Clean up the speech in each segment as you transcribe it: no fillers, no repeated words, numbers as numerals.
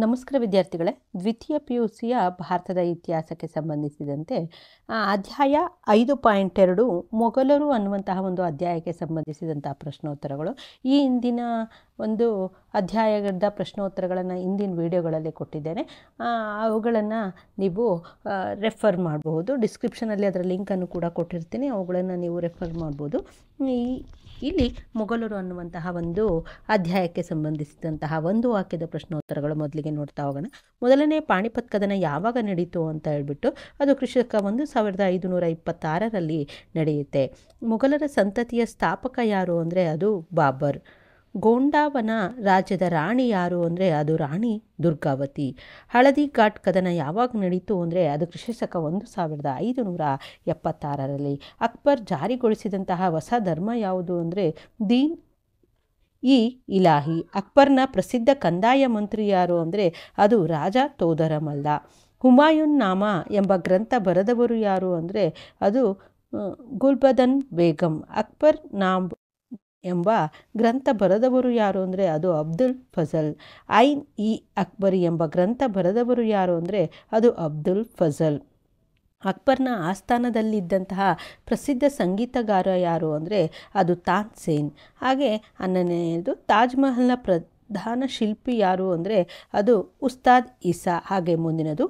ನಮಸ್ಕಾರ ವಿದ್ಯಾರ್ಥಿಗಳೇ, ದ್ವಿತೀಯ PUCಯ ಭಾರತದ ಇತಿಹಾಸಕ್ಕೆ ಸಂಬಂಧಿಸಿದಂತೆ ಅಧ್ಯಾಯ 5.2 ಮೊಘಲರು ಅನ್ನುವಂತಹ ಒಂದು ಅಧ್ಯಾಯಕ್ಕೆ ಸಂಬಂಧಿಸಿದಂತಹ ಪ್ರಶ್ನೋತ್ತರಗಳು. ಈ ಹಿಂದಿನ ಒಂದು ಅಧ್ಯಾಯದ ಪ್ರಶ್ನೋತ್ತರಗಳನ್ನು ಹಿಂದಿನ ವಿಡಿಯೋಗಳಲ್ಲಿ ಕೊಟ್ಟಿದ್ದೇನೆ. ಅವುಗಳನ್ನು ನೀವು ರೆಫರ್ ಮಾಡಬಹುದು. ಡಿಸ್ಕ್ರಿಪ್ಷನಲ್ಲಿ ಅದರ ಲಿಂಕನ್ನು ಕೂಡ ಕೊಟ್ಟಿರ್ತೀನಿ, ಅವುಗಳನ್ನು ನೀವು ರೆಫರ್ ಮಾಡ್ಬೋದು. ಇಲ್ಲಿ ಮೊಘಲರು ಅನ್ನುವಂತಹ ಒಂದು ಅಧ್ಯಾಯಕ್ಕೆ ಸಂಬಂಧಿಸಿದಂತಹ ಒಂದು ವಾಕ್ಯದ ಪ್ರಶ್ನೋತ್ತರಗಳು ಮೊದಲಿಗೆ ನೋಡ್ತಾ ಹೋಗೋಣ. ಮೊದಲನೇ ಪಾಣಿಪತ್ ಕದನ ಯಾವಾಗ ನಡೀತು ಅಂತ ಹೇಳ್ಬಿಟ್ಟು, ಅದು ಕ್ರಿಸ್ತಕ 1526ರಲ್ಲಿ ನಡೆಯುತ್ತೆ. ಮೊಘಲರ ಸಂತತಿಯ ಸ್ಥಾಪಕ ಯಾರು ಅಂದರೆ ಅದು ಬಾಬರ್. ಗೋಂಡಾವನ ರಾಜ್ಯದ ರಾಣಿ ಯಾರು ಅಂದರೆ ಅದು ರಾಣಿ ದುರ್ಗಾವತಿ. ಹಳದಿ ಘಾಟ್ ಕದನ ಯಾವಾಗ ನಡೀತು ಅಂದರೆ ಅದು ಕ್ರಿಸ್ತಕ 1576ರಲ್ಲಿ. ಅಕ್ಬರ್ ಜಾರಿಗೊಳಿಸಿದಂತಹ ಹೊಸ ಧರ್ಮ ಯಾವುದು ಅಂದರೆ ದೀನ್ ಇ ಇಲಾಹಿ. ಅಕ್ಬರ್ನ ಪ್ರಸಿದ್ಧ ಕಂದಾಯ ಮಂತ್ರಿ ಯಾರು ಅಂದರೆ ಅದು ರಾಜ ತೋದರಮಲ್ಲ. ಹುಮಾಯೂನ್ ನಾಮ ಎಂಬ ಗ್ರಂಥ ಬರೆದವರು ಯಾರು ಅಂದರೆ ಅದು ಗುಲ್ಬದನ್ ಬೇಗಂ. ಅಕ್ಬರ್ ನಾಮ್ ಎಂಬ ಗ್ರಂಥ ಬರೆದವರು ಯಾರು ಅಂದರೆ ಅದು ಅಬ್ದುಲ್ ಫಜಲ್. ಐನ್ ಇ ಅಕ್ಬರಿ ಎಂಬ ಗ್ರಂಥ ಬರೆದವರು ಯಾರು ಅಂದರೆ ಅದು ಅಬ್ದುಲ್ ಫಜಲ್. ಅಕ್ಬರ್ನ ಆಸ್ಥಾನದಲ್ಲಿದ್ದಂತಹ ಪ್ರಸಿದ್ಧ ಸಂಗೀತಗಾರ ಯಾರು ಅಂದರೆ ಅದು ತಾನ್ಸೇನ್. ಹಾಗೆ 11ನೇದು ತಾಜ್ ಮಹಲ್ನ ಪ್ರಧಾನ ಶಿಲ್ಪಿ ಯಾರು ಅಂದರೆ ಅದು ಉಸ್ತಾದ್ ಈಸಾ. ಹಾಗೆ ಮುಂದಿನದು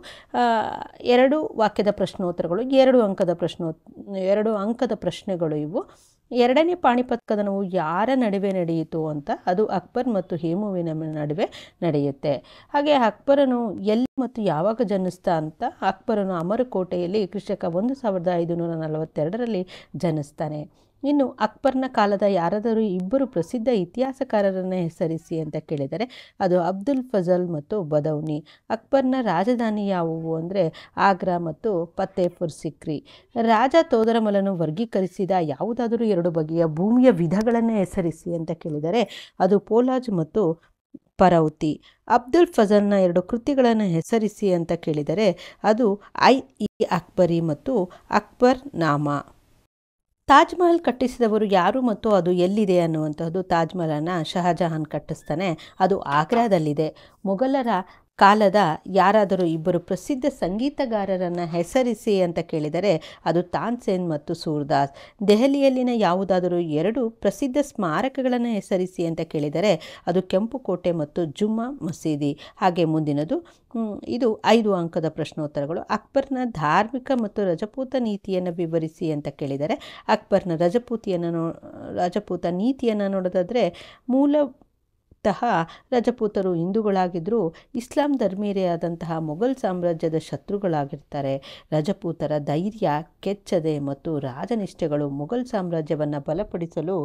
2 ವಾಕ್ಯದ ಪ್ರಶ್ನೋತ್ತರಗಳು, 2 ಅಂಕದ ಪ್ರಶ್ನೆಗಳು ಇವು. ಎರಡನೇ ಪಾಣಿಪತ್ ಕದನವು ಯಾರ ನಡುವೆ ನಡೆಯಿತು ಅಂತ, ಅದು ಅಕ್ಬರ್ ಮತ್ತು ಹೇಮುವಿನ ನಡುವೆ ನಡೆಯುತ್ತೆ. ಹಾಗೆ ಅಕ್ಬರನು ಎಲ್ಲಿ ಮತ್ತು ಯಾವಾಗ ಜನಿಸ್ತಾ ಅಂತ, ಅಕ್ಬರನು ಅಮರಕೋಟೆಯಲ್ಲಿ ಕ್ರಿಸ್ತಕ 1542ರಲ್ಲಿ ಜನಿಸ್ತಾನೆ. ಇನ್ನು ಅಕ್ಬರ್ನ ಕಾಲದ ಯಾರಾದರೂ ಇಬ್ಬರು ಪ್ರಸಿದ್ಧ ಇತಿಹಾಸಕಾರರನ್ನು ಹೆಸರಿಸಿ ಅಂತ ಕೇಳಿದರೆ ಅದು ಅಬ್ದುಲ್ ಫಜಲ್ ಮತ್ತು ಬದೌನಿ. ಅಕ್ಬರ್ನ ರಾಜಧಾನಿ ಯಾವುವು ಅಂದರೆ ಆಗ್ರಾ ಮತ್ತು ಫತೇಪುರ್ ಸಿಕ್ರಿ. ರಾಜ ತೋದರಮಲನು ವರ್ಗೀಕರಿಸಿದ ಯಾವುದಾದರೂ 2 ಬಗೆಯ ಭೂಮಿಯ ವಿಧಗಳನ್ನು ಹೆಸರಿಸಿ ಅಂತ ಕೇಳಿದರೆ ಅದು ಪೋಲಾಜ್ ಮತ್ತು ಪರೌತಿ. ಅಬ್ದುಲ್ ಫಜಲ್ನ 2 ಕೃತಿಗಳನ್ನು ಹೆಸರಿಸಿ ಅಂತ ಕೇಳಿದರೆ ಅದು ಐನ್ ಇ ಅಕ್ಬರಿ ಮತ್ತು ಅಕ್ಬರ್ ನಾಮ. ತಾಜ್ ಮಹಲ್ ಕಟ್ಟಿಸಿದವರು ಯಾರು ಮತ್ತು ಅದು ಎಲ್ಲಿದೆ ಅನ್ನುವಂಥದ್ದು. ತಾಜ್ ಮಹಲನ್ನು ಶಹಜಹಾನ್ ಕಟ್ಟಿಸ್ತಾನೆ, ಅದು ಆಗ್ರಾದಲ್ಲಿದೆ. ಮೊಘಲರ ಕಾಲದ ಯಾರಾದರೂ ಇಬ್ಬರು ಪ್ರಸಿದ್ಧ ಸಂಗೀತಗಾರರನ್ನು ಹೆಸರಿಸಿ ಅಂತ ಕೇಳಿದರೆ ಅದು ತಾನ್ಸೇನ್ ಮತ್ತು ಸೂರ್ದಾಸ್. ದೆಹಲಿಯಲ್ಲಿನ ಯಾವುದಾದರೂ 2 ಪ್ರಸಿದ್ಧ ಸ್ಮಾರಕಗಳನ್ನು ಹೆಸರಿಸಿ ಅಂತ ಕೇಳಿದರೆ ಅದು ಕೆಂಪು ಕೋಟೆ ಮತ್ತು ಜುಮ್ಮಾ ಮಸೀದಿ. ಹಾಗೆ ಮುಂದಿನದು ಇದು 5 ಅಂಕದ ಪ್ರಶ್ನೋತ್ತರಗಳು. ಅಕ್ಬರ್ನ ಧಾರ್ಮಿಕ ಮತ್ತು ರಜಪೂತ ನೀತಿಯನ್ನು ವಿವರಿಸಿ ಅಂತ ಕೇಳಿದರೆ ಅಕ್ಬರ್ನ ರಜಪೂತ ನೀತಿಯನ್ನು ನೋಡೋದಾದರೆ ರಜಪೂತರು ಹಿಂದೂಗಳಾಗಿದ್ದರೂ ಇಸ್ಲಾಂ ಧರ್ಮೀಯರೇ ಆದಂತಹ ಮೊಘಲ್ ಸಾಮ್ರಾಜ್ಯದ ಶತ್ರುಗಳಾಗಿರ್ತಾರೆ. ರಜಪೂತರ ಧೈರ್ಯ, ಕೆಚ್ಚದೆ ಮತ್ತು ರಾಜನಿಷ್ಠೆಗಳು ಮೊಘಲ್ ಸಾಮ್ರಾಜ್ಯವನ್ನು ಬಲಪಡಿಸಲು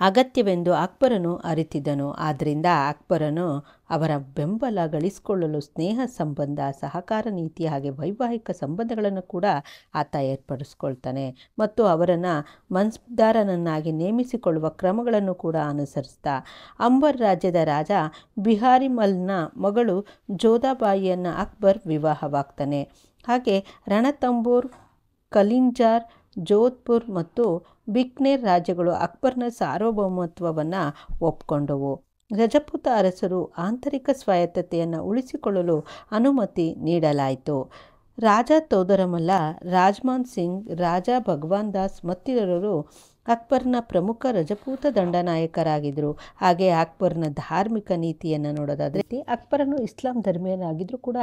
ಅಗತ್ಯವೆಂದು ಅಕ್ಬರನು ಅರಿತಿದ್ದನು. ಆದ್ದರಿಂದ ಅಕ್ಬರನು ಅವರ ಬೆಂಬಲ ಗಳಿಸಿಕೊಳ್ಳಲು ಸ್ನೇಹ ಸಂಬಂಧ, ಸಹಕಾರ ನೀತಿ ಹಾಗೆ ವೈವಾಹಿಕ ಸಂಬಂಧಗಳನ್ನು ಕೂಡ ಆತ ಏರ್ಪಡಿಸ್ಕೊಳ್ತಾನೆ ಮತ್ತು ಅವರನ್ನು ಮನ್ಸ್ದಾರನನ್ನಾಗಿ ನೇಮಿಸಿಕೊಳ್ಳುವ ಕ್ರಮಗಳನ್ನು ಕೂಡ ಅನುಸರಿಸ್ತಾ. ಅಂಬರ್ ರಾಜ್ಯದ ರಾಜ ಬಿಹಾರಿಮಲ್ನ ಮಗಳು ಜೋಧಾಬಾಯಿಯನ್ನು ಅಕ್ಬರ್ ವಿವಾಹವಾಗ್ತಾನೆ. ಹಾಗೆ ರಣತಂಬೋರ್, ಕಲಿಂಜಾರ್, ಜೋಧ್ಪುರ್ ಮತ್ತು ಬಿಕ್ನೇರ್ ರಾಜ್ಯಗಳು ಅಕ್ಬರ್ನ ಸಾರ್ವಭೌಮತ್ವವನ್ನು ಒಪ್ಪಿಕೊಂಡವು. ರಜಪೂತ ಅರಸರು ಆಂತರಿಕ ಸ್ವಾಯತ್ತತೆಯನ್ನು ಉಳಿಸಿಕೊಳ್ಳಲು ಅನುಮತಿ ನೀಡಲಾಯಿತು. ರಾಜ ತೋದರಮಲ್ಲ, ರಾಜ್ಮಾನ್ ಸಿಂಗ್, ರಾಜ ಭಗವಾನ್ ದಾಸ್ ಮತ್ತಿತರರು ಅಕ್ಬರ್ನ ಪ್ರಮುಖ ರಜಪೂತ ದಂಡನಾಯಕರಾಗಿದ್ದರು. ಹಾಗೆ ಅಕ್ಬರ್ನ ಧಾರ್ಮಿಕ ನೀತಿಯನ್ನು ನೋಡೋದಾದರೆ ಅಕ್ಬರನು ಇಸ್ಲಾಂ ಧರ್ಮೀಯನಾಗಿದ್ದರೂ ಕೂಡ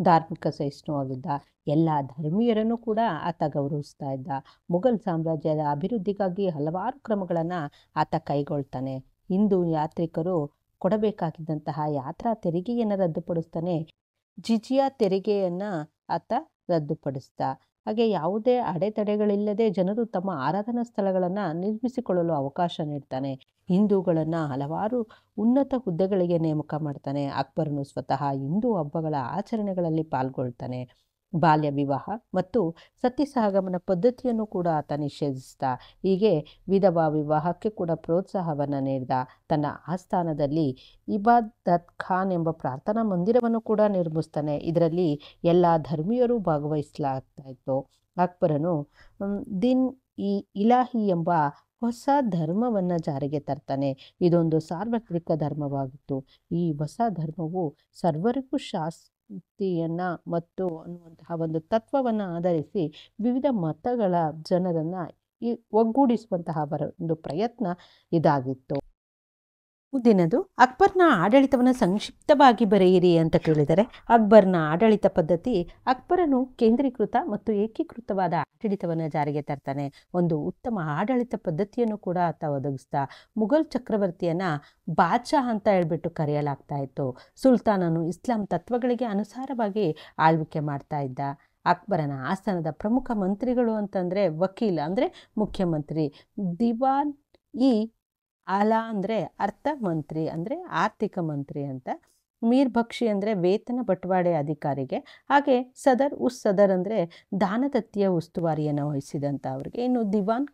ಧಾರ್ಮಿಕ ಸಹಿಷ್ಣುವಾಗಿದ್ದ. ಎಲ್ಲ ಧರ್ಮೀಯರನ್ನು ಕೂಡ ಆತ ಗೌರವಿಸ್ತಾ ಇದ್ದ. ಮೊಘಲ್ ಸಾಮ್ರಾಜ್ಯದ ಅಭಿವೃದ್ಧಿಗಾಗಿ ಹಲವಾರು ಕ್ರಮಗಳನ್ನು ಆತ ಕೈಗೊಳ್ತಾನೆ. ಹಿಂದೂ ಯಾತ್ರಿಕರು ಕೊಡಬೇಕಾಗಿದ್ದಂತಹ ಯಾತ್ರಾ ತೆರಿಗೆಯನ್ನು ರದ್ದುಪಡಿಸ್ತಾನೆ. ಜಿಜಿಯಾ ತೆರಿಗೆಯನ್ನು ಆತ ರದ್ದುಪಡಿಸ್ತಾ. ಹಾಗೆ ಯಾವುದೇ ಅಡೆತಡೆಗಳಿಲ್ಲದೆ ಜನರು ತಮ್ಮ ಆರಾಧನಾ ಸ್ಥಳಗಳನ್ನು ನಿರ್ಮಿಸಿಕೊಳ್ಳಲು ಅವಕಾಶ ನೀಡ್ತಾನೆ. ಹಿಂದೂಗಳನ್ನು ಹಲವಾರು ಉನ್ನತ ಹುದ್ದೆಗಳಿಗೆ ನೇಮಕ ಮಾಡ್ತಾನೆ. ಅಕ್ಬರನು ಸ್ವತಃ ಹಿಂದೂ ಹಬ್ಬಗಳ ಆಚರಣೆಗಳಲ್ಲಿ ಪಾಲ್ಗೊಳ್ತಾನೆ. ಬಾಲ್ಯ ವಿವಾಹ ಮತ್ತು ಸತಿ ಸಹಗಮನ ಪದ್ಧತಿಯನ್ನು ಕೂಡ ಆತ ನಿಷೇಧಿಸ್ತಾ. ಹೀಗೆ ವಿಧವಾ ವಿವಾಹಕ್ಕೆ ಕೂಡ ಪ್ರೋತ್ಸಾಹವನ್ನು ನೀಡಿದ. ತನ್ನ ಆಸ್ಥಾನದಲ್ಲಿ ಇಬಾದತ್ ಖಾನ್ ಎಂಬ ಪ್ರಾರ್ಥನಾ ಮಂದಿರವನ್ನು ಕೂಡ ನಿರ್ಮಿಸ್ತಾನೆ. ಇದರಲ್ಲಿ ಎಲ್ಲ ಧರ್ಮೀಯರು ಭಾಗವಹಿಸಲಾಗ್ತಾ ಇತ್ತು. ಅಕ್ಬರನು ದಿನ್ ಇ ಇಲಾಹಿ ಎಂಬ ಹೊಸ ಧರ್ಮವನ್ನು ಜಾರಿಗೆ ತರ್ತಾನೆ. ಇದೊಂದು ಸಾರ್ವತ್ರಿಕ ಧರ್ಮವಾಗಿತ್ತು. ಈ ಹೊಸ ಧರ್ಮವು ಸರ್ವರಿಗೂ ಶಾಂತಿಯನ್ನು ಮತ್ತು ಅನ್ನುವಂತಹ ಒಂದು ತತ್ವವನ್ನು ಆಧರಿಸಿ ವಿವಿಧ ಮತಗಳ ಜನರನ್ನು ಒಗ್ಗೂಡಿಸುವಂತಹ ಒಂದು ಪ್ರಯತ್ನ ಇದಾಗಿತ್ತು. ಮುಂದಿನದು ಅಕ್ಬರ್ನ ಆಡಳಿತವನ್ನು ಸಂಕ್ಷಿಪ್ತವಾಗಿ ಬರೆಯಿರಿ ಅಂತ ಕೇಳಿದರೆ, ಅಕ್ಬರ್ನ ಆಡಳಿತ ಪದ್ಧತಿ ಅಕ್ಬರನು ಕೇಂದ್ರೀಕೃತ ಮತ್ತು ಏಕೀಕೃತವಾದ ಆಡಳಿತವನ್ನು ಜಾರಿಗೆ ತರ್ತಾನೆ. ಒಂದು ಉತ್ತಮ ಆಡಳಿತ ಪದ್ಧತಿಯನ್ನು ಕೂಡ ಆತ ಒದಗಿಸ್ತಾ. ಮುಘಲ್ ಚಕ್ರವರ್ತಿಯನ್ನು ಬಾದ್ಶಾ ಅಂತ ಹೇಳ್ಬಿಟ್ಟು ಕರೆಯಲಾಗ್ತಾ ಇತ್ತು. ಸುಲ್ತಾನನು ಇಸ್ಲಾಂ ತತ್ವಗಳಿಗೆ ಅನುಸಾರವಾಗಿ ಆಳ್ವಿಕೆ ಮಾಡ್ತಾ ಇದ್ದ. ಅಕ್ಬರನ ಆಸ್ಥಾನದ ಪ್ರಮುಖ ಮಂತ್ರಿಗಳು ಅಂತಂದರೆ ವಕೀಲ ಅಂದರೆ ಮುಖ್ಯಮಂತ್ರಿ, ದಿವಾನ್ ಇ ಆಲಾ ಅಂದರೆ ಅರ್ಥ ಮಂತ್ರಿ ಅಂದರೆ ಆರ್ಥಿಕ ಮಂತ್ರಿ ಅಂತ, ಮೀರ್ ಬಕ್ಷಿ ಅಂದರೆ ವೇತನ ಬಟವಾಡೆ ಅಧಿಕಾರಿಗೆ, ಹಾಗೆ ಸದರ್ ಉಸ್ ಸದರ್ ಅಂದರೆ ದಾನದತ್ತಿಯ ಉಸ್ತುವಾರಿಯನ್ನು ವಹಿಸಿದಂಥ ಅವ್ರಿಗೆ. ಇನ್ನು ದಿವಾನ್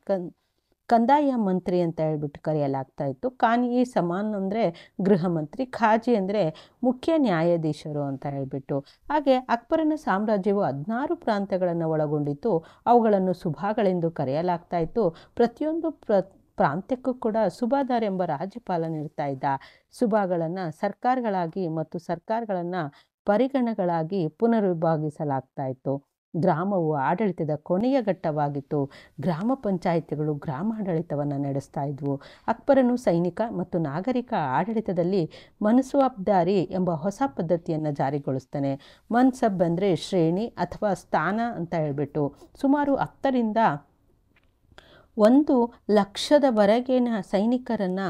ಕಂದಾಯ ಮಂತ್ರಿ ಅಂತ ಹೇಳ್ಬಿಟ್ಟು ಕರೆಯಲಾಗ್ತಾ ಇತ್ತು. ಖಾನ್ ಇ ಸಮಾನ್ ಅಂದರೆ ಗೃಹ ಮಂತ್ರಿ, ಖಾಜಿ ಅಂದರೆ ಮುಖ್ಯ ನ್ಯಾಯಾಧೀಶರು ಅಂತ ಹೇಳ್ಬಿಟ್ಟು. ಹಾಗೆ ಅಕ್ಬರನ ಸಾಮ್ರಾಜ್ಯವು 16 ಪ್ರಾಂತ್ಯಗಳನ್ನು ಒಳಗೊಂಡಿತ್ತು. ಅವುಗಳನ್ನು ಸುಬಾಗಳೆಂದು ಕರೆಯಲಾಗ್ತಾ ಇತ್ತು. ಪ್ರತಿಯೊಂದು ಪ್ರಾಂತ್ಯಕ್ಕೂ ಕೂಡ ಸುಬಾದಾರ್ ಎಂಬ ರಾಜ್ಯಪಾಲನ ಇರ್ತಾ ಇದ್ದ. ಸುಬಾಗಳನ್ನು ಸರ್ಕಾರಗಳಾಗಿ ಮತ್ತು ಸರ್ಕಾರಗಳನ್ನು ಪರಿಗಣಗಳಾಗಿ ಪುನರ್ವಿಭಾಗಿಸಲಾಗ್ತಾ ಇತ್ತು. ಗ್ರಾಮವು ಆಡಳಿತದ ಕೊನೆಯ ಘಟ್ಟವಾಗಿತ್ತು. ಗ್ರಾಮ ಪಂಚಾಯಿತಿಗಳು ಗ್ರಾಮಾಡಳಿತವನ್ನು ನಡೆಸ್ತಾ ಇದ್ವು. ಅಕ್ಬರನು ಸೈನಿಕ ಮತ್ತು ನಾಗರಿಕ ಆಡಳಿತದಲ್ಲಿ ಮನ್ಸಬ್ದಾರಿ ಎಂಬ ಹೊಸ ಪದ್ಧತಿಯನ್ನು ಜಾರಿಗೊಳಿಸ್ತಾನೆ. ಮನ್ಸಬ್ ಅಂದರೆ ಶ್ರೇಣಿ ಅಥವಾ ಸ್ಥಾನ ಅಂತ ಹೇಳ್ಬಿಟ್ಟು. ಸುಮಾರು 10ರಿಂದ 1,00,000ವರೆಗಿನ ಸೈನಿಕರನ್ನು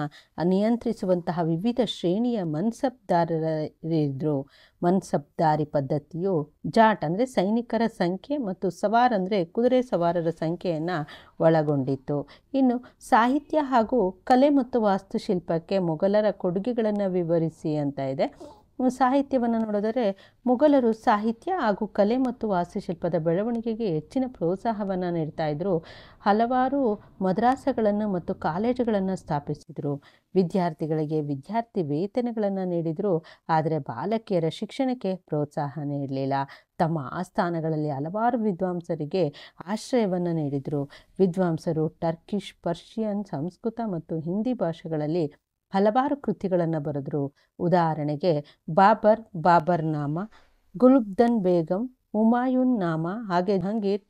ನಿಯಂತ್ರಿಸುವಂತಹ ವಿವಿಧ ಶ್ರೇಣಿಯ ಮನ್ಸಬ್ದಾರರಿದ್ದರು. ಮನ್ಸಬ್ದಾರಿ ಪದ್ಧತಿಯು ಜಾಟ್ ಅಂದರೆ ಸೈನಿಕರ ಸಂಖ್ಯೆ ಮತ್ತು ಸವಾರ್ ಅಂದರೆ ಕುದುರೆ ಸವಾರರ ಸಂಖ್ಯೆಯನ್ನು ಒಳಗೊಂಡಿತ್ತು. ಇನ್ನು ಸಾಹಿತ್ಯ ಹಾಗೂ ಕಲೆ ಮತ್ತು ವಾಸ್ತುಶಿಲ್ಪಕ್ಕೆ ಮೊಘಲರ ಕೊಡುಗೆಗಳನ್ನು ವಿವರಿಸಿ ಅಂತ ಇದೆ. ಸಾಹಿತ್ಯವನ್ನು ನೋಡಿದರೆ ಮೊಘಲರು ಸಾಹಿತ್ಯ ಹಾಗೂ ಕಲೆ ಮತ್ತು ವಾಸ್ತುಶಿಲ್ಪದ ಬೆಳವಣಿಗೆಗೆ ಹೆಚ್ಚಿನ ಪ್ರೋತ್ಸಾಹವನ್ನು ನೀಡ್ತಾ ಇದ್ದರು. ಹಲವಾರು ಮದ್ರಾಸಗಳನ್ನು ಮತ್ತು ಕಾಲೇಜುಗಳನ್ನು ಸ್ಥಾಪಿಸಿದರು. ವಿದ್ಯಾರ್ಥಿಗಳಿಗೆ ವಿದ್ಯಾರ್ಥಿ ವೇತನಗಳನ್ನು ನೀಡಿದರು. ಆದರೆ ಬಾಲಕಿಯರ ಶಿಕ್ಷಣಕ್ಕೆ ಪ್ರೋತ್ಸಾಹ ನೀಡಲಿಲ್ಲ. ತಮ್ಮ ಆಸ್ಥಾನಗಳಲ್ಲಿ ಹಲವಾರು ವಿದ್ವಾಂಸರಿಗೆ ಆಶ್ರಯವನ್ನು ನೀಡಿದರು. ವಿದ್ವಾಂಸರು ಟರ್ಕಿಷ್, ಪರ್ಷಿಯನ್, ಸಂಸ್ಕೃತ ಮತ್ತು ಹಿಂದಿ ಭಾಷೆಗಳಲ್ಲಿ ಹಲವಾರು ಕೃತಿಗಳನ್ನು ಬರೆದರು. ಉದಾಹರಣೆಗೆ ಬಾಬರ್ ನಾಮ, ಗುಲ್ಬದನ್ ಬೇಗಂ, ಹುಮಾಯೂನ್ ನಾಮ, ಹಾಗೆ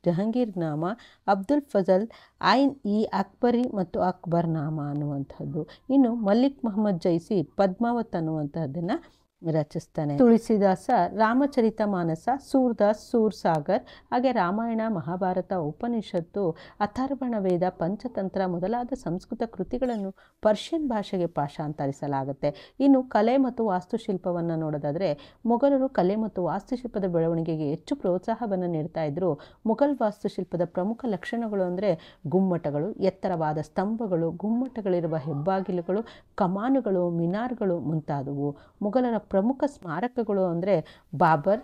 ಜಹಂಗೀರ್ ನಾಮ, ಅಬ್ದುಲ್ ಫಜಲ್, ಐನ್ ಇ ಅಕ್ಬರಿ ಮತ್ತು ಅಕ್ಬರ್ ನಾಮ ಅನ್ನುವಂಥದ್ದು. ಇನ್ನು ಮಲ್ಲಿಕ್ ಮೊಹಮ್ಮದ್ ಜೈಸಿ ಪದ್ಮಾವತ್ ಅನ್ನುವಂಥದ್ದನ್ನು ರಚಿಸ್ತಾನೆ. ತುಳಸಿದಾಸ ರಾಮಚರಿತ ಮಾನಸ, ಸೂರ್ದಾಸ್ ಸೂರ್ಸಾಗರ್, ಹಾಗೆ ರಾಮಾಯಣ, ಮಹಾಭಾರತ, ಉಪನಿಷತ್ತು, ಅಥರ್ವಣ ವೇದ, ಪಂಚತಂತ್ರ ಮೊದಲಾದ ಸಂಸ್ಕೃತ ಕೃತಿಗಳನ್ನು ಪರ್ಷಿಯನ್ ಭಾಷೆಗೆ ಭಾಷಾಂತರಿಸಲಾಗುತ್ತೆ. ಇನ್ನು ಕಲೆ ಮತ್ತು ವಾಸ್ತುಶಿಲ್ಪವನ್ನು ನೋಡೋದಾದರೆ, ಮೊಘಲರು ಕಲೆ ಮತ್ತು ವಾಸ್ತುಶಿಲ್ಪದ ಬೆಳವಣಿಗೆಗೆ ಹೆಚ್ಚು ಪ್ರೋತ್ಸಾಹವನ್ನು ನೀಡ್ತಾ ಇದ್ದರು. ಮೊಘಲ್ ವಾಸ್ತುಶಿಲ್ಪದ ಪ್ರಮುಖ ಲಕ್ಷಣಗಳು ಅಂದರೆ ಗುಮ್ಮಟಗಳು, ಎತ್ತರವಾದ ಸ್ತಂಭಗಳು, ಗುಮ್ಮಟಗಳಿರುವ ಹೆಬ್ಬಾಗಿಲುಗಳು, ಕಮಾನುಗಳು, ಮಿನಾರ್ಗಳು ಮುಂತಾದವು. ಮೊಘಲರ ಪ್ರಮುಖ ಸ್ಮಾರಕಗಳು ಅಂದರೆ ಬಾಬರ್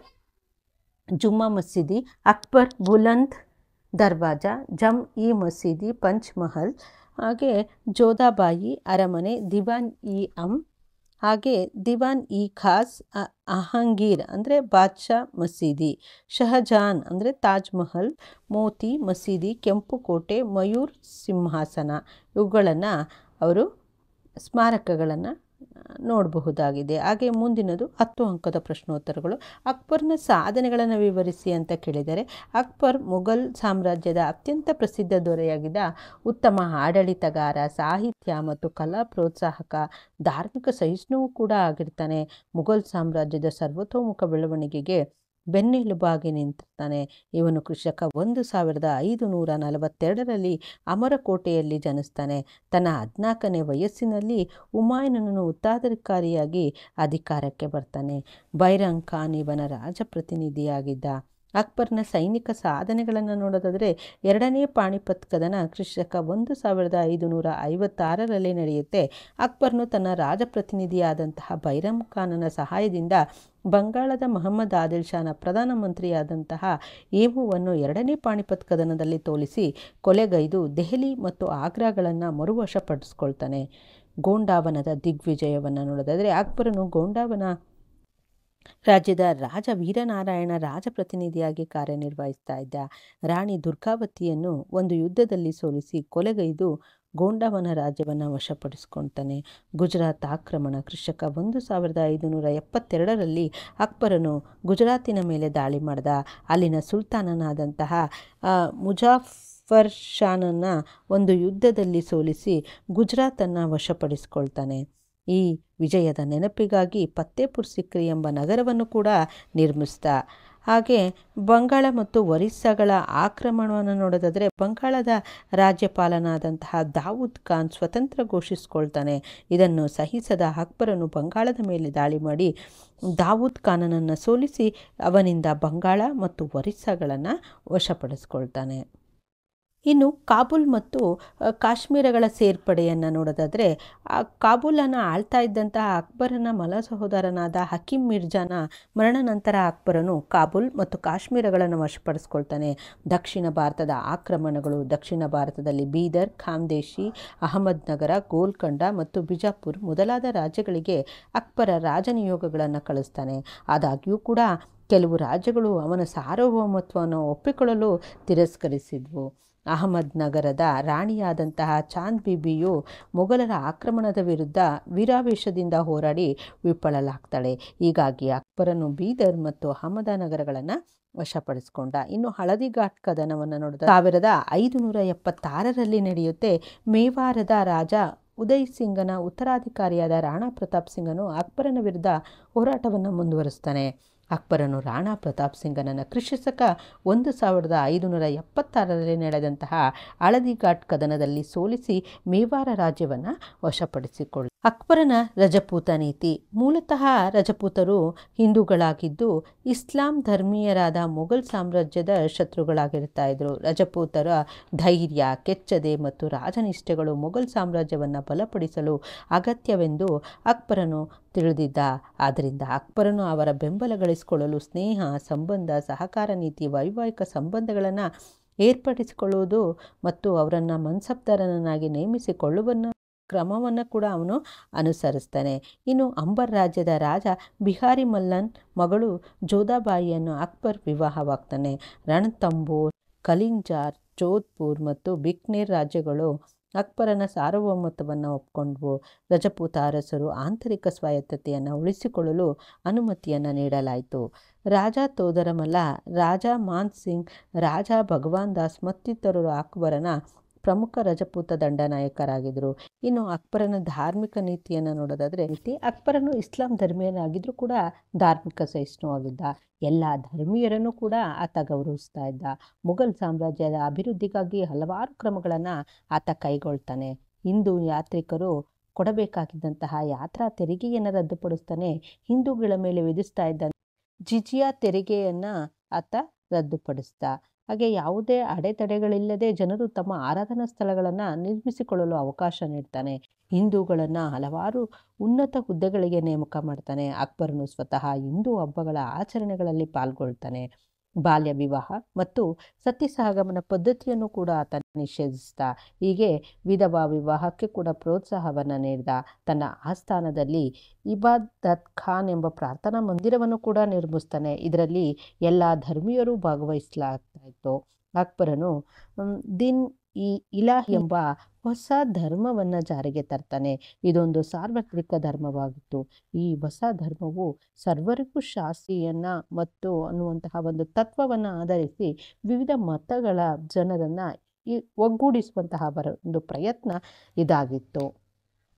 ಜುಮ್ಮಾ ಮಸೀದಿ, ಅಕ್ಬರ್ ಬುಲಂದ್ ದರ್ವಾಜಾ, ಜಮ್ ಇ ಮಸೀದಿ, ಪಂಚ್ ಮಹಲ್, ಹಾಗೆ ಜೋಧಾಬಾಯಿ ಅರಮನೆ, ದಿವಾನ್ ಇ ಹಾಗೆ ದಿವಾನ್ ಇ ಖಾಸ್, ಅಹಂಗೀರ್ ಅಂದರೆ ಬಾದ್ಶಾ ಮಸೀದಿ, ಶಹಜಹಾನ್ ಅಂದರೆ ತಾಜ್ ಮಹಲ್, ಮೋತಿ ಮಸೀದಿ, ಕೆಂಪು ಕೋಟೆ, ಮಯೂರ್ ಸಿಂಹಾಸನ, ಇವುಗಳನ್ನು ಅವರು ಸ್ಮಾರಕಗಳನ್ನು ನೋಡಬಹುದಾಗಿದೆ. ಹಾಗೆ ಮುಂದಿನದು 10 ಅಂಕದ ಪ್ರಶ್ನೋತ್ತರಗಳು. ಅಕ್ಬರ್ನ ಸಾಧನೆಗಳನ್ನು ವಿವರಿಸಿ ಅಂತ ಕೇಳಿದರೆ, ಅಕ್ಬರ್ ಮೊಘಲ್ ಸಾಮ್ರಾಜ್ಯದ ಅತ್ಯಂತ ಪ್ರಸಿದ್ಧ ದೊರೆಯಾಗಿದ್ದ. ಉತ್ತಮ ಆಡಳಿತಗಾರ, ಸಾಹಿತ್ಯ ಮತ್ತು ಕಲಾ ಪ್ರೋತ್ಸಾಹಕ, ಧಾರ್ಮಿಕ ಸಹಿಷ್ಣುವು ಕೂಡ ಆಗಿರ್ತಾನೆ. ಮೊಘಲ್ ಸಾಮ್ರಾಜ್ಯದ ಸರ್ವತೋಮುಖ ಬೆಳವಣಿಗೆಗೆ ಬೆನ್ನೆಲುಬಾಗಿ ನಿಂತಿರ್ತಾನೆ. ಇವನು ಕ್ರಿಶಕ 1542ರಲ್ಲಿ ಅಮರಕೋಟೆಯಲ್ಲಿ ಜನಿಸ್ತಾನೆ. ತನ್ನ 14ನೇ ವಯಸ್ಸಿನಲ್ಲಿ ಹುಮಾಯೂನನು ಉತ್ತರಾಧಿಕಾರಿಯಾಗಿ ಅಧಿಕಾರಕ್ಕೆ ಬರ್ತಾನೆ. ಬೈರಾಮ್ ಖಾನ್ ಇವನ ರಾಜಪ್ರತಿನಿಧಿಯಾಗಿದ್ದ. ಅಕ್ಬರ್ನ ಸೈನಿಕ ಸಾಧನೆಗಳನ್ನು ನೋಡೋದಾದರೆ, 2ನೇ ಪಾಣಿಪತ್ ಕದನ ಕ್ರಿಶಕ 1556ರಲ್ಲಿ ನಡೆಯುತ್ತೆ. ಅಕ್ಬರ್ನು ತನ್ನ ರಾಜಪ್ರತಿನಿಧಿಯಾದಂತಹ ಬೈರಾಮ್ ಖಾನನ ಸಹಾಯದಿಂದ ಬಂಗಾಳದ ಮಹಮ್ಮದ್ ಆದಿಲ್ ಶಾನ ಪ್ರಧಾನಮಂತ್ರಿಯಾದಂತಹ ಹೇಮುವನ್ನು 2ನೇ ಪಾಣಿಪತ್ ಕದನದಲ್ಲಿ ಸೋಲಿಸಿ ಕೊಲೆಗೈದು ದೆಹಲಿ ಮತ್ತು ಆಗ್ರಾಗಳನ್ನು ಮರುವಶಪಡಿಸ್ಕೊಳ್ತಾನೆ. ಗೋಂಡಾವನದ ದಿಗ್ವಿಜಯವನ್ನು ನೋಡೋದಾದರೆ, ಅಕ್ಬರನು ಗೋಂಡಾವನ ರಾಜ್ಯದ ರಾಜ ವೀರನಾರಾಯಣ ರಾಜಪ್ರತಿನಿಧಿಯಾಗಿ ಕಾರ್ಯನಿರ್ವಹಿಸ್ತಾ ಇದ್ದ. ರಾಣಿ ದುರ್ಗಾವತಿಯನ್ನು ಒಂದು ಯುದ್ಧದಲ್ಲಿ ಸೋಲಿಸಿ ಕೊಲೆಗೈದು ಗೋಂಡವನ ರಾಜ್ಯವನ್ನು ವಶಪಡಿಸಿಕೊಳ್ತಾನೆ. ಗುಜರಾತ್ ಆಕ್ರಮಣ ಕ್ರಿಶಕ 1572ರಲ್ಲಿ ಅಕ್ಬರನು ಗುಜರಾತಿನ ಮೇಲೆ ದಾಳಿ ಮಾಡಿದ. ಅಲ್ಲಿನ ಸುಲ್ತಾನನಾದಂತಹ ಮುಜಾಫರ್ ಶಾನನ್ನು ಒಂದು ಯುದ್ಧದಲ್ಲಿ ಸೋಲಿಸಿ ಗುಜರಾತನ್ನು ವಶಪಡಿಸಿಕೊಳ್ತಾನೆ. ಈ ವಿಜಯದ ನೆನಪಿಗಾಗಿ ಫತ್ತೇಪುರ್ ಸಿಕ್ರಿ ಎಂಬ ನಗರವನ್ನು ಕೂಡ ನಿರ್ಮಿಸಿದ. ಹಾಗೆ ಬಂಗಾಳ ಮತ್ತು ಒರಿಸ್ಸಾಗಳ ಆಕ್ರಮಣವನ್ನು ನೋಡೋದಾದರೆ ಬಂಗಾಳದ ರಾಜ್ಯಪಾಲನಾದಂತಹ ದಾವೂದ್ ಖಾನ್ ಸ್ವತಂತ್ರ ಘೋಷಿಸಿಕೊಳ್ತಾನೆ. ಇದನ್ನು ಸಹಿಸದ ಅಕ್ಬರನು ಬಂಗಾಳದ ಮೇಲೆ ದಾಳಿ ಮಾಡಿ ದಾವೂದ್ ಖಾನನನ್ನು ಸೋಲಿಸಿ ಅವನಿಂದ ಬಂಗಾಳ ಮತ್ತು ಒರಿಸ್ಸಾಗಳನ್ನು ವಶಪಡಿಸ್ಕೊಳ್ತಾನೆ. ಇನ್ನು ಕಾಬೂಲ್ ಮತ್ತು ಕಾಶ್ಮೀರಗಳ ಸೇರ್ಪಡೆಯನ್ನು ನೋಡೋದಾದರೆ ಕಾಬೂಲನ್ನು ಆಳ್ತಾ ಇದ್ದಂತಹ ಅಕ್ಬರನ ಮಲ ಸಹೋದರನಾದ ಹಕೀಮ್ ಮಿರ್ಜಾನ ಮರಣ ನಂತರ ಅಕ್ಬರನು ಕಾಬೂಲ್ ಮತ್ತು ಕಾಶ್ಮೀರಗಳನ್ನು ವಶಪಡಿಸ್ಕೊಳ್ತಾನೆ. ದಕ್ಷಿಣ ಭಾರತದ ಆಕ್ರಮಣಗಳು ದಕ್ಷಿಣ ಭಾರತದಲ್ಲಿ ಬೀದರ್, ಖಾಂದೇಶಿ, ಅಹಮದ್ನಗರ, ಗೋಲ್ಕೊಂಡ ಮತ್ತು ಬಿಜಾಪುರ್ ಮೊದಲಾದ ರಾಜ್ಯಗಳಿಗೆ ಅಕ್ಬರ ರಾಜನಿಯೋಗಗಳನ್ನು ಕಳಿಸ್ತಾನೆ. ಆದಾಗ್ಯೂ ಕೂಡ ಕೆಲವು ರಾಜ್ಯಗಳು ಅವನ ಸಾರ್ವಭೌಮತ್ವವನ್ನು ಒಪ್ಪಿಕೊಳ್ಳಲು ತಿರಸ್ಕರಿಸಿದ್ವು. ಅಹಮದ್ನಗರದ ರಾಣಿಯಾದಂತಹ ಚಾಂದ್ ಬಿಬಿಯು ಮೊಘಲರ ಆಕ್ರಮಣದ ವಿರುದ್ಧ ವೀರಾವೇಶದಿಂದ ಹೋರಾಡಿ ವಿಫಲಳಾಗ್ತಾಳೆ. ಹೀಗಾಗಿ ಅಕ್ಬರನು ಬೀದರ್ ಮತ್ತು ಅಹಮದನಗರಗಳನ್ನು ವಶಪಡಿಸಿಕೊಂಡ. ಇನ್ನು ಹಳದಿಘಾಟ್ ಕದನವನ್ನು ನೋಡಿದ 1576ರಲ್ಲಿ ನಡೆಯುತ್ತೆ. ಮೇವಾರದ ರಾಜ ಉದಯ್ ಸಿಂಗನ ಉತ್ತರಾಧಿಕಾರಿಯಾದ ರಾಣಾ ಪ್ರತಾಪ್ ಸಿಂಗನು ಅಕ್ಬರನ ವಿರುದ್ಧ ಹೋರಾಟವನ್ನು ಮುಂದುವರಿಸ್ತಾನೆ. ಅಕ್ಬರನು ರಾಣಾ ಪ್ರತಾಪ್ ಸಿಂಗನನ್ನು ಕ್ರಿಶಕ 1576ರಲ್ಲಿ ನಡೆದಂತಹ ಹಳದಿಘಾಟ್ ಕದನದಲ್ಲಿ ಸೋಲಿಸಿ ಮೇವಾರ ರಾಜ್ಯವನ್ನು ವಶಪಡಿಸಿಕೊಳ್ಳ. ಅಕ್ಬರನ ರಜಪೂತ ನೀತಿ. ಮೂಲತಃ ರಜಪೂತರು ಹಿಂದೂಗಳಾಗಿದ್ದು ಇಸ್ಲಾಂ ಧರ್ಮೀಯರಾದ ಮೊಘಲ್ ಸಾಮ್ರಾಜ್ಯದ ಶತ್ರುಗಳಾಗಿರ್ತಾ ಇದ್ರು. ರಜಪೂತರ ಧೈರ್ಯ, ಕೆಚ್ಚದೆ ಮತ್ತು ರಾಜನಿಷ್ಠೆಗಳು ಮೊಘಲ್ ಸಾಮ್ರಾಜ್ಯವನ್ನು ಬಲಪಡಿಸಲು ಅಗತ್ಯವೆಂದು ಅಕ್ಬರನು ತಿಳಿದಿದ್ದ. ಆದ್ದರಿಂದ ಅಕ್ಬರನು ಅವರ ಬೆಂಬಲ ಗಳಿಸಿಕೊಳ್ಳಲು ಸ್ನೇಹ, ಸಂಬಂಧ, ಸಹಕಾರ ನೀತಿ, ವೈವಾಹಿಕ ಸಂಬಂಧಗಳನ್ನು ಏರ್ಪಡಿಸಿಕೊಳ್ಳುವುದು ಮತ್ತು ಅವರನ್ನು ಮನ್ಸಬ್ದಾರನಾಗಿ ನೇಮಿಸಿಕೊಳ್ಳುವ ಕ್ರಮವನ್ನು ಕೂಡ ಅವನು ಅನುಸರಿಸ್ತಾನೆ. ಇನ್ನು ಅಂಬರ್ ರಾಜ್ಯದ ರಾಜ ಬಿಹಾರಿ ಮಲ್ಲನ್ ಮಗಳು ಜೋಧಾಬಾಯಿಯನ್ನು ಅಕ್ಬರ್ ವಿವಾಹವಾಗ್ತಾನೆ. ರಣಥಂಬೋರ್, ಕಲಿಂಜಾರ್, ಜೋಧ್ಪುರ್ ಮತ್ತು ಬಿಕ್ನೇರ್ ರಾಜ್ಯಗಳು ಅಕ್ಬರನ ಸಾರ್ವಭೌಮತ್ವವನ್ನು ಒಪ್ಪಿಕೊಂಡ್ವು. ರಜಪೂತ ಅರಸರು ಆಂತರಿಕ ಸ್ವಾಯತ್ತತೆಯನ್ನು ಉಳಿಸಿಕೊಳ್ಳಲು ಅನುಮತಿಯನ್ನು ನೀಡಲಾಯಿತು. ರಾಜ ತೋದರಮಲ್ಲ, ರಾಜ ಮಾನ್ ಸಿಂಗ್, ರಾಜ ಭಗವಾನ್ ದಾಸ್ ಮತ್ತಿತರರು ಅಕ್ಬರನ ಪ್ರಮುಖ ರಜಪೂತ ದಂಡನಾಯಕರಾಗಿದ್ದರು. ಇನ್ನು ಅಕ್ಬರನ ಧಾರ್ಮಿಕ ನೀತಿಯನ್ನು ನೋಡೋದಾದರೆ ಅಕ್ಬರನು ಇಸ್ಲಾಂ ಧರ್ಮೀಯನಾಗಿದ್ದರೂ ಕೂಡ ಧಾರ್ಮಿಕ ಸಹಿಷ್ಣುವಾಗಿದ್ದ. ಎಲ್ಲ ಧರ್ಮೀಯರನ್ನು ಕೂಡ ಆತ ಗೌರವಿಸ್ತಾ ಇದ್ದ. ಮೊಘಲ್ ಸಾಮ್ರಾಜ್ಯದ ಅಭಿವೃದ್ಧಿಗಾಗಿ ಹಲವಾರು ಕ್ರಮಗಳನ್ನು ಆತ ಕೈಗೊಳ್ತಾನೆ. ಹಿಂದೂ ಯಾತ್ರಿಕರು ಕೊಡಬೇಕಾಗಿದ್ದಂತಹ ಯಾತ್ರಾ ತೆರಿಗೆಯನ್ನು ರದ್ದುಪಡಿಸ್ತಾನೆ. ಹಿಂದೂಗಳ ಮೇಲೆ ವಿಧಿಸ್ತಾ ಇದ್ದ ಜಿಜಿಯಾ ತೆರಿಗೆಯನ್ನು ಆತ ರದ್ದುಪಡಿಸ್ದ. ಹಾಗೆ ಯಾವುದೇ ಅಡೆತಡೆಗಳಿಲ್ಲದೆ ಜನರು ತಮ್ಮ ಆರಾಧನಾ ಸ್ಥಳಗಳನ್ನು ನಿರ್ಮಿಸಿಕೊಳ್ಳಲು ಅವಕಾಶ ನೀಡ್ತಾನೆ. ಹಿಂದೂಗಳನ್ನು ಹಲವಾರು ಉನ್ನತ ಹುದ್ದೆಗಳಿಗೆ ನೇಮಕ ಮಾಡ್ತಾನೆ. ಅಕ್ಬರನು ಸ್ವತಃ ಹಿಂದೂ ಹಬ್ಬಗಳ ಆಚರಣೆಗಳಲ್ಲಿ ಪಾಲ್ಗೊಳ್ತಾನೆ. ಬಾಲ್ಯ ವಿವಾಹ ಮತ್ತು ಸತಿ ಸಹಗಮನ ಪದ್ಧತಿಯನ್ನು ಕೂಡ ಆತ ನಿಷೇಧಿಸಿದ. ಹೀಗೆ ವಿಧವಾ ವಿವಾಹಕ್ಕೆ ಕೂಡ ಪ್ರೋತ್ಸಾಹವನ್ನು ನೀಡಿದ. ತನ್ನ ಆಸ್ಥಾನದಲ್ಲಿ ಇಬಾದತ್ ಖಾನ್ ಎಂಬ ಪ್ರಾರ್ಥನಾ ಮಂದಿರವನ್ನು ಕೂಡ ನಿರ್ಮಿಸ್ತಾನೆ. ಇದರಲ್ಲಿ ಎಲ್ಲ ಧರ್ಮೀಯರು ಭಾಗವಹಿಸಲಾಗ್ತಾ ಇತ್ತು. ಅಕ್ಬರನು ದಿನ್ ಇಲಾಹಿ ಎಂಬ ಹೊಸ ಧರ್ಮವನ್ನು ಜಾರಿಗೆ ತರ್ತಾನೆ. ಇದೊಂದು ಸಾರ್ವತ್ರಿಕ ಧರ್ಮವಾಗಿತ್ತು. ಈ ಹೊಸ ಧರ್ಮವು ಸರ್ವರಿಗೂ ಶಾಸ್ತ್ರೀಯನ್ನ ಮತ್ತು ಅನ್ನುವಂತಹ ಒಂದು ತತ್ವವನ್ನು ಆಧರಿಸಿ ವಿವಿಧ ಮತಗಳ ಜನರನ್ನು ಒಗ್ಗೂಡಿಸುವಂತಹ ಒಂದು ಪ್ರಯತ್ನ ಇದಾಗಿತ್ತು.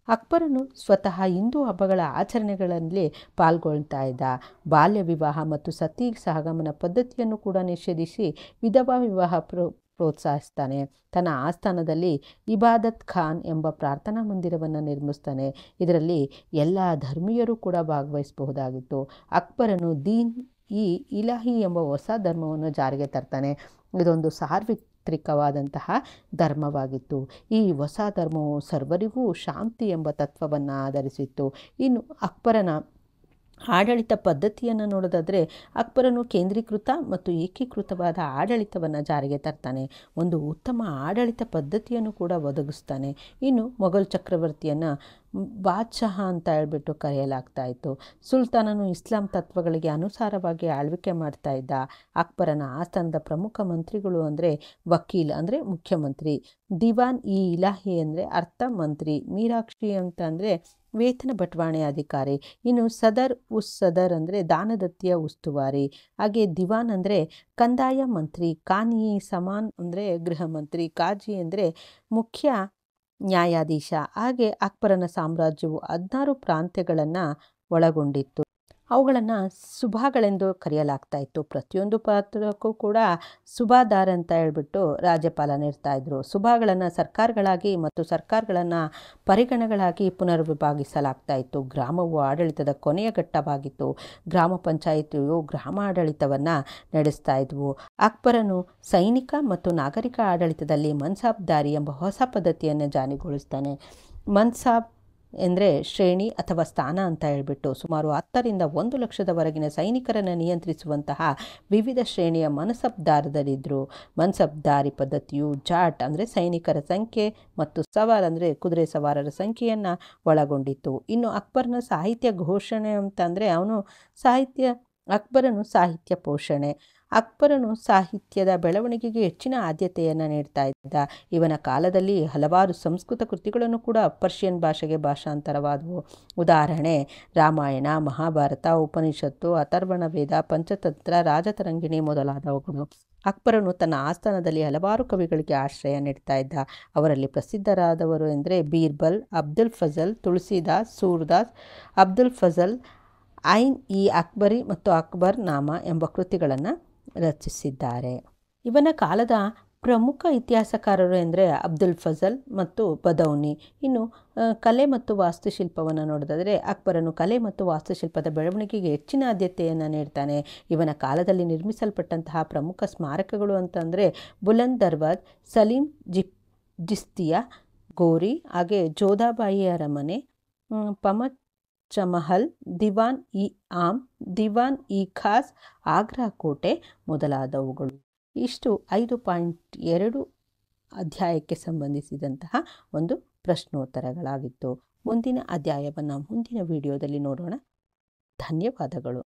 ಅಕ್ಬರನು ಸ್ವತಃ ಹಿಂದೂ ಹಬ್ಬಗಳ ಆಚರಣೆಗಳಲ್ಲಿ ಪಾಲ್ಗೊಳ್ತಾ ಇದ್ದ. ಬಾಲ್ಯ ವಿವಾಹ ಮತ್ತು ಸತಿ ಸಹಗಮನ ಪದ್ಧತಿಯನ್ನು ಕೂಡ ನಿಷೇಧಿಸಿ ವಿಧವಾ ವಿವಾಹ ಪ್ರೋತ್ಸಾಹಿಸ್ತಾನೆ. ತನ್ನ ಆಸ್ಥಾನದಲ್ಲಿ ಇಬಾದತ್ ಖಾನ್ ಎಂಬ ಪ್ರಾರ್ಥನಾ ಮಂದಿರವನ್ನು ನಿರ್ಮಿಸ್ತಾನೆ. ಇದರಲ್ಲಿ ಎಲ್ಲ ಧರ್ಮೀಯರು ಕೂಡ ಭಾಗವಹಿಸಬಹುದಾಗಿತ್ತು. ಅಕ್ಬರನು ದೀನ್ ಇಲಾಹಿ ಎಂಬ ಹೊಸ ಧರ್ಮವನ್ನು ಜಾರಿಗೆ ತರ್ತಾನೆ. ಇದೊಂದು ಸಾರ್ವತ್ರಿಕವಾದಂತಹ ಧರ್ಮವಾಗಿತ್ತು. ಈ ಹೊಸ ಧರ್ಮವು ಸರ್ವರಿಗೂ ಶಾಂತಿ ಎಂಬ ತತ್ವವನ್ನು ಆಧರಿಸಿತ್ತು. ಇನ್ನು ಅಕ್ಬರನ ಆಡಳಿತ ಪದ್ಧತಿಯನ್ನು ನೋಡೋದಾದರೆ ಅಕ್ಬರನು ಕೇಂದ್ರೀಕೃತ ಮತ್ತು ಏಕೀಕೃತವಾದ ಆಡಳಿತವನ್ನು ಜಾರಿಗೆ ತರ್ತಾನೆ. ಒಂದು ಉತ್ತಮ ಆಡಳಿತ ಪದ್ಧತಿಯನ್ನು ಕೂಡ ಒದಗಿಸ್ತಾನೆ. ಇನ್ನು ಮೊಘಲ್ ಚಕ್ರವರ್ತಿಯನ್ನು ಬಾದ್ಶಾಹ ಅಂತ ಹೇಳ್ಬಿಟ್ಟು ಕರೆಯಲಾಗ್ತಾ ಇತ್ತು. ಸುಲ್ತಾನನು ಇಸ್ಲಾಂ ತತ್ವಗಳಿಗೆ ಅನುಸಾರವಾಗಿ ಆಳ್ವಿಕೆ ಮಾಡ್ತಾ ಇದ್ದ. ಅಕ್ಬರನ ಆಸ್ಥಾನದ ಪ್ರಮುಖ ಮಂತ್ರಿಗಳು ಅಂದರೆ ವಕೀಲ್ ಅಂದರೆ ಮುಖ್ಯಮಂತ್ರಿ, ದಿವಾನ್ ಇ ಇಲಾಹಿ ಅಂದರೆ ಅರ್ಥ ಮಂತ್ರಿ, ಮೀರಾಕ್ಷಿ ಅಂತ ಅಂದರೆ ವೇತನ ಬಟವಾಣೆ ಅಧಿಕಾರಿ, ಇನ್ನು ಸದರ್ ಉಸ್ ಸದರ್ ಅಂದರೆ ದಾನದತ್ತಿಯ ಉಸ್ತುವಾರಿ, ಹಾಗೆ ದಿವಾನ್ ಅಂದರೆ ಕಂದಾಯ ಮಂತ್ರಿ, ಕಾನಿ ಸಮಾನ್ ಅಂದರೆ ಗೃಹ ಮಂತ್ರಿ, ಕಾಜಿ ಅಂದರೆ ಮುಖ್ಯ ನ್ಯಾಯಾಧೀಶ. ಹಾಗೆ ಅಕ್ಬರನ ಸಾಮ್ರಾಜ್ಯವು 16 ಪ್ರಾಂತ್ಯಗಳನ್ನು ಒಳಗೊಂಡಿತ್ತು. ಅವುಗಳನ್ನು ಸುಬಾಗಳೆಂದು ಕರೆಯಲಾಗ್ತಾ ಇತ್ತು. ಪ್ರತಿಯೊಂದು ಪಾತ್ರಕ್ಕೂ ಕೂಡ ಸುಬಾದಾರ್ ಅಂತ ಹೇಳ್ಬಿಟ್ಟು ರಾಜ್ಯಪಾಲನ ಇರ್ತಾಯಿದ್ರು. ಸುಬಾಗಳನ್ನು ಸರ್ಕಾರಗಳಾಗಿ ಮತ್ತು ಸರ್ಕಾರಗಳನ್ನು ಪರಿಗಣಗಳಾಗಿ ಪುನರ್ವಿಭಾಗಿಸಲಾಗ್ತಾ ಇತ್ತು. ಗ್ರಾಮವು ಆಡಳಿತದ ಕೊನೆಯ ಘಟ್ಟವಾಗಿತ್ತು. ಗ್ರಾಮ ಪಂಚಾಯಿತಿಯು ಗ್ರಾಮ ಆಡಳಿತವನ್ನು ನಡೆಸ್ತಾ ಇದ್ವು. ಅಕ್ಬರನು ಸೈನಿಕ ಮತ್ತು ನಾಗರಿಕ ಆಡಳಿತದಲ್ಲಿ ಮನ್ಸಾಬ್ದಾರಿ ಎಂಬ ಹೊಸ ಪದ್ಧತಿಯನ್ನು ಜಾರಿಗೊಳಿಸ್ತಾನೆ. ಮನ್ಸಾಬ್ ಎಂದರೆ ಶ್ರೇಣಿ ಅಥವಾ ಸ್ಥಾನ ಅಂತ ಹೇಳ್ಬಿಟ್ಟು ಸುಮಾರು 10ರಿಂದ 1 ಲಕ್ಷದವರೆಗಿನ ಸೈನಿಕರನ್ನು ನಿಯಂತ್ರಿಸುವಂತಹ ವಿವಿಧ ಶ್ರೇಣಿಯ ಮನ್ಸಬ್ದಾರರಿದ್ದರು. ಮನ್ಸಬ್ದಾರಿ ಪದ್ಧತಿಯು ಜಾಟ್ ಅಂದರೆ ಸೈನಿಕರ ಸಂಖ್ಯೆ ಮತ್ತು ಸವಾರ್ ಅಂದರೆ ಕುದುರೆ ಸವಾರರ ಸಂಖ್ಯೆಯನ್ನು ಒಳಗೊಂಡಿತ್ತು. ಇನ್ನು ಅಕ್ಬರನ ಸಾಹಿತ್ಯ ಘೋಷಣೆ ಅಂತಂದರೆ ಅಕ್ಬರನು ಸಾಹಿತ್ಯ ಪೋಷಣೆ. ಅಕ್ಬರನು ಸಾಹಿತ್ಯದ ಬೆಳವಣಿಗೆಗೆ ಹೆಚ್ಚಿನ ಆದ್ಯತೆಯನ್ನು ನೀಡ್ತಾ ಇದ್ದ. ಇವನ ಕಾಲದಲ್ಲಿ ಹಲವಾರು ಸಂಸ್ಕೃತ ಕೃತಿಗಳನ್ನು ಕೂಡ ಪರ್ಷಿಯನ್ ಭಾಷೆಗೆ ಭಾಷಾಂತರವಾದವು. ಉದಾಹರಣೆ ರಾಮಾಯಣ, ಮಹಾಭಾರತ, ಉಪನಿಷತ್ತು, ಅಥರ್ವಣ ವೇದ, ಪಂಚತಂತ್ರ, ರಾಜತರಂಗಿಣಿ ಮೊದಲಾದವುಗಳು. ಅಕ್ಬರನು ತನ್ನ ಆಸ್ಥಾನದಲ್ಲಿ ಹಲವಾರು ಕವಿಗಳಿಗೆ ಆಶ್ರಯ ನೀಡ್ತಾ ಇದ್ದ. ಅವರಲ್ಲಿ ಪ್ರಸಿದ್ಧರಾದವರು ಎಂದರೆ ಬೀರ್ಬಲ್, ಅಬ್ದುಲ್ ಫಜಲ್, ತುಳಸಿದಾಸ್, ಸೂರ್ದಾಸ್, ಅಬ್ದುಲ್ ಫಜಲ್, ಐನ್ ಇ ಅಕ್ಬರಿ ಮತ್ತು ಅಕ್ಬರ್ ನಾಮ ಎಂಬ ಕೃತಿಗಳನ್ನು ರಚಿಸಿದ್ದಾರೆ. ಇವನ ಕಾಲದ ಪ್ರಮುಖ ಇತಿಹಾಸಕಾರರು ಎಂದರೆ ಅಬ್ದುಲ್ ಫಜಲ್ ಮತ್ತು ಬದೌನಿ. ಇನ್ನು ಕಲೆ ಮತ್ತು ವಾಸ್ತುಶಿಲ್ಪವನ್ನು ನೋಡೋದಾದರೆ ಅಕ್ಬರನು ಕಲೆ ಮತ್ತು ವಾಸ್ತುಶಿಲ್ಪದ ಬೆಳವಣಿಗೆಗೆ ಹೆಚ್ಚಿನ ಆದ್ಯತೆಯನ್ನು ನೀಡ್ತಾನೆ. ಇವನ ಕಾಲದಲ್ಲಿ ನಿರ್ಮಿಸಲ್ಪಟ್ಟಂತಹ ಪ್ರಮುಖ ಸ್ಮಾರಕಗಳು ಅಂತಂದರೆ ಬುಲಂದ್ ದರ್ವಾಜ್, ಸಲೀಂ ಚಿಸ್ತಿಯ ಗೋರಿ, ಹಾಗೆ ಜೋಧಾಬಾಯಿ ಅರಮನೆ, ಪಮಚಮಹಲ್, ದಿವಾನ್ ಇ ಆಮ್, ದಿವಾನ್ ಇ ಖಾಸ್, ಆಗ್ರಾ ಕೋಟೆ ಮೊದಲಾದವುಗಳು. ಇಷ್ಟು 5.2 ಅಧ್ಯಾಯಕ್ಕೆ ಸಂಬಂಧಿಸಿದಂತಹ ಒಂದು ಪ್ರಶ್ನೋತ್ತರಗಳಾಗಿತ್ತು. ಮುಂದಿನ ಅಧ್ಯಾಯವನ್ನು ಮುಂದಿನ ವಿಡಿಯೋದಲ್ಲಿ ನೋಡೋಣ. ಧನ್ಯವಾದಗಳು.